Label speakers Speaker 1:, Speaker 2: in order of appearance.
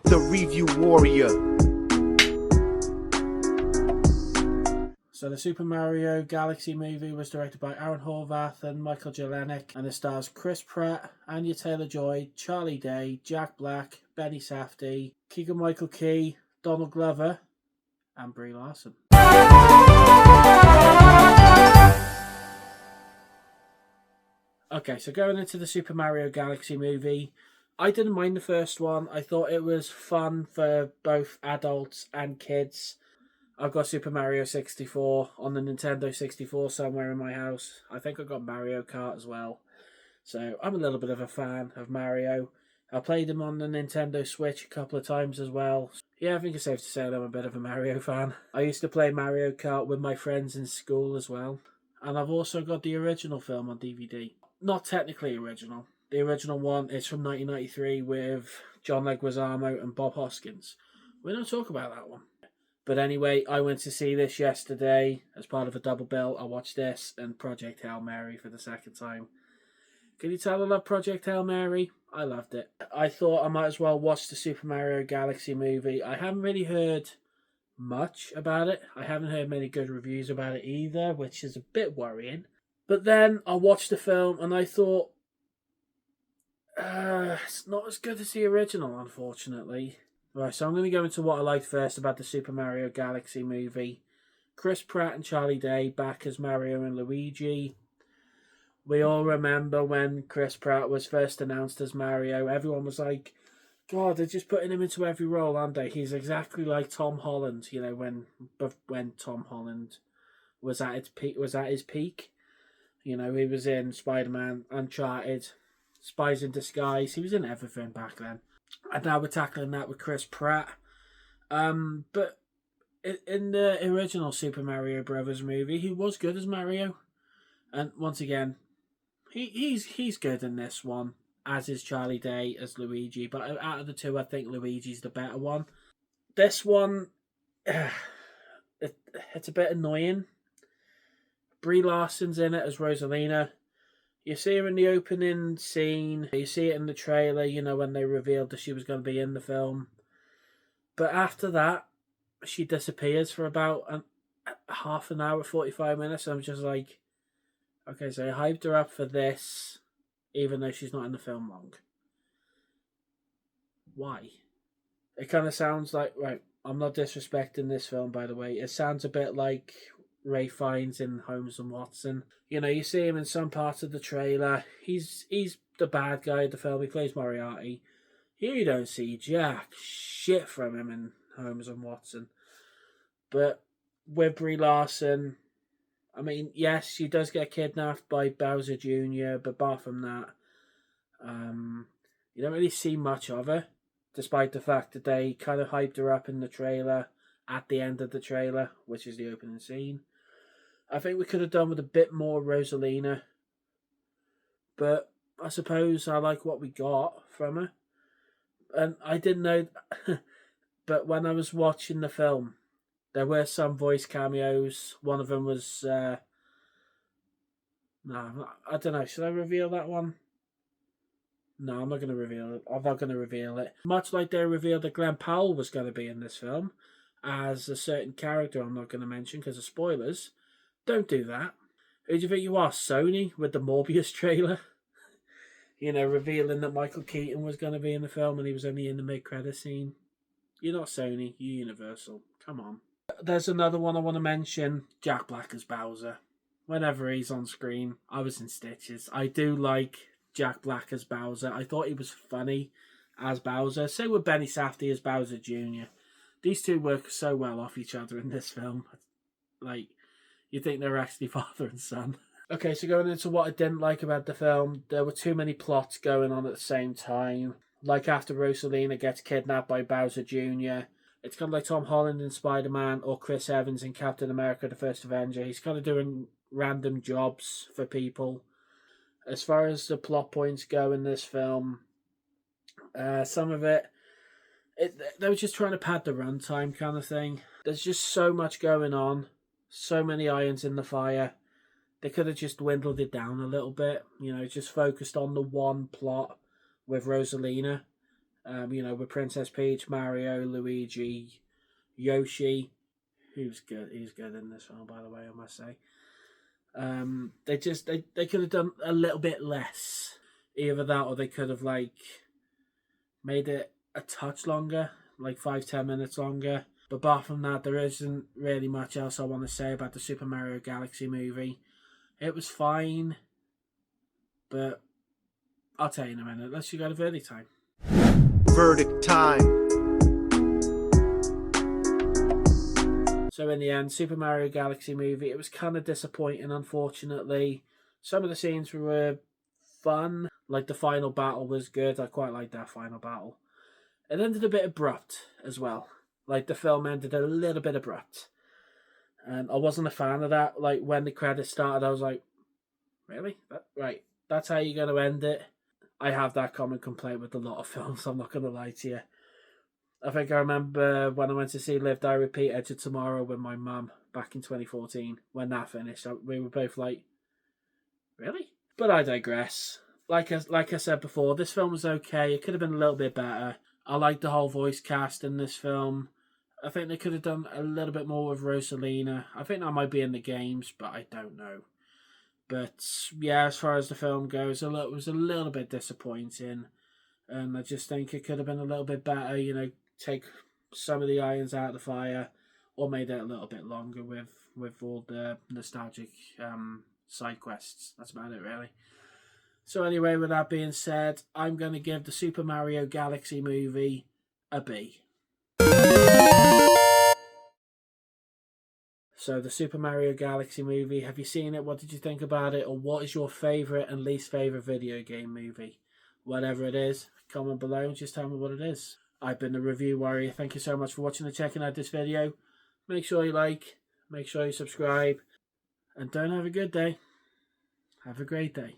Speaker 1: the review warrior.
Speaker 2: So the Super Mario Galaxy movie was directed by Aaron Horvath and Michael Jelenic, and it stars Chris Pratt, Anya Taylor-Joy, Charlie Day, Jack Black, Benny Safdie, Keegan-Michael Key, Donald Glover, and Brie Larson. Okay, so going into the Super Mario Galaxy movie, I didn't mind the first one. I thought it was fun for both adults and kids. I've got Super Mario 64 on the Nintendo 64 somewhere in my house. I think I've got Mario Kart as well. So I'm a little bit of a fan of Mario. I played him on the Nintendo Switch a couple of times as well. Yeah, I think it's safe to say that I'm a bit of a Mario fan. I used to play Mario Kart with my friends in school as well. And I've also got the original film on DVD. Not technically original. The original one is from 1993 with John Leguizamo and Bob Hoskins. We don't talk about that one. But anyway, I went to see this yesterday as part of a double bill. I watched this and Project Hail Mary for the second time. Can you tell I love Project Hail Mary? I loved it. I thought I might as well watch the Super Mario Galaxy movie. I haven't really heard much about it. I haven't heard many good reviews about it either, which is a bit worrying. But then I watched the film and I thought, it's not as good as the original, unfortunately. Right, so I'm going to go into what I liked first about the Super Mario Galaxy movie. Chris Pratt and Charlie Day back as Mario and Luigi. We all remember when Chris Pratt was first announced as Mario, everyone was like, God, they're just putting him into every role, aren't they? He's exactly like Tom Holland, you know, when Tom Holland was at his peak. You know, he was in Spider-Man, Uncharted, Spies in Disguise. He was in everything back then. And now we're tackling that with Chris Pratt. But in the original Super Mario Brothers movie, he was good as Mario. And once again, he's good in this one, as is Charlie Day as Luigi. But out of the two, I think Luigi's the better one. This one, it's a bit annoying. Brie Larson's in it as Rosalina. You see her in the opening scene. You see it in the trailer, you know, when they revealed that she was going to be in the film. But after that, she disappears for about half an hour, 45 minutes. I'm just like, okay, so you hyped her up for this, even though she's not in the film long. Why? It kind of sounds like, right, I'm not disrespecting this film, by the way. It sounds a bit like Ray Fiennes in Holmes and Watson. You know, you see him in some parts of the trailer. He's the bad guy of the film. He plays Moriarty. Here you don't see jack shit from him in Holmes and Watson. But with Brie Larson, I mean, yes, she does get kidnapped by Bowser Jr., but apart from that, you don't really see much of her, despite the fact that they kind of hyped her up in the trailer at the end of the trailer, which is the opening scene. I think we could have done with a bit more Rosalina, but I suppose I like what we got from her. And I didn't know, but when I was watching the film, there were some voice cameos. One of them was, no, I don't know, should I reveal that one? No, I'm not going to reveal it. I'm not going to reveal it. Much like they revealed that Glenn Powell was going to be in this film as a certain character I'm not going to mention because of spoilers. Don't do that. Who do you think you are, Sony, with the Morbius trailer? You know, revealing that Michael Keaton was going to be in the film and he was only in the mid-credit scene. You're not Sony, you're Universal. Come on. There's another one I want to mention. Jack Black as Bowser. Whenever he's on screen, I was in stitches. I do like Jack Black as Bowser. I thought he was funny as Bowser. Same with Benny Safdie as Bowser Jr. These two work so well off each other in this film. Like, you think they're actually father and son. Okay, so going into what I didn't like about the film, there were too many plots going on at the same time. Like after Rosalina gets kidnapped by Bowser Jr., it's kind of like Tom Holland in Spider-Man or Chris Evans in Captain America the First Avenger. He's kind of doing random jobs for people. As far as the plot points go in this film, some of it, they were just trying to pad the runtime kind of thing. There's just so much going on. So many irons in the fire. They could have just dwindled it down a little bit. You know, just focused on the one plot with Rosalina You know, with Princess Peach, Mario, Luigi, Yoshi. He's good in this film, by the way, I must say. They could have done a little bit less. Either that, or they could have like made it a touch longer, like 5-10 minutes longer. But apart from that, there isn't really much else I want to say about the Super Mario Galaxy movie. It was fine, but I'll tell you in a minute. Let's go to verdict time.
Speaker 1: Verdict time.
Speaker 2: So in the end, Super Mario Galaxy movie, it was kind of disappointing, unfortunately. Some of the scenes were fun, like the final battle was good. I quite liked that final battle. It ended a bit abrupt as well. Like the film ended a little bit abrupt. And I wasn't a fan of that. Like when the credits started, I was like, really? Right, that's how you're going to end it? I have that common complaint with a lot of films, I'm not going to lie to you. I think I remember when I went to see Live, Die, Repeat, Edge of Tomorrow with my mum back in 2014. When that finished, we were both like, really? But I digress. Like I said before, this film was okay. It could have been a little bit better. I like the whole voice cast in this film. I think they could have done a little bit more with Rosalina. I think that might be in the games, but I don't know. But yeah, as far as the film goes, it was a little bit disappointing. And I just think it could have been a little bit better, you know, take some of the irons out of the fire, or made it a little bit longer with all the nostalgic side quests. That's about it, really. So anyway, with that being said, I'm going to give the Super Mario Galaxy movie a B. So the Super Mario Galaxy movie, have you seen it? What did you think about it? Or what is your favourite and least favourite video game movie? Whatever it is, comment below and just tell me what it is. I've been the Review Warrior. Thank you so much for watching and checking out this video. Make sure you like, make sure you subscribe, and don't have a good day. Have a great day.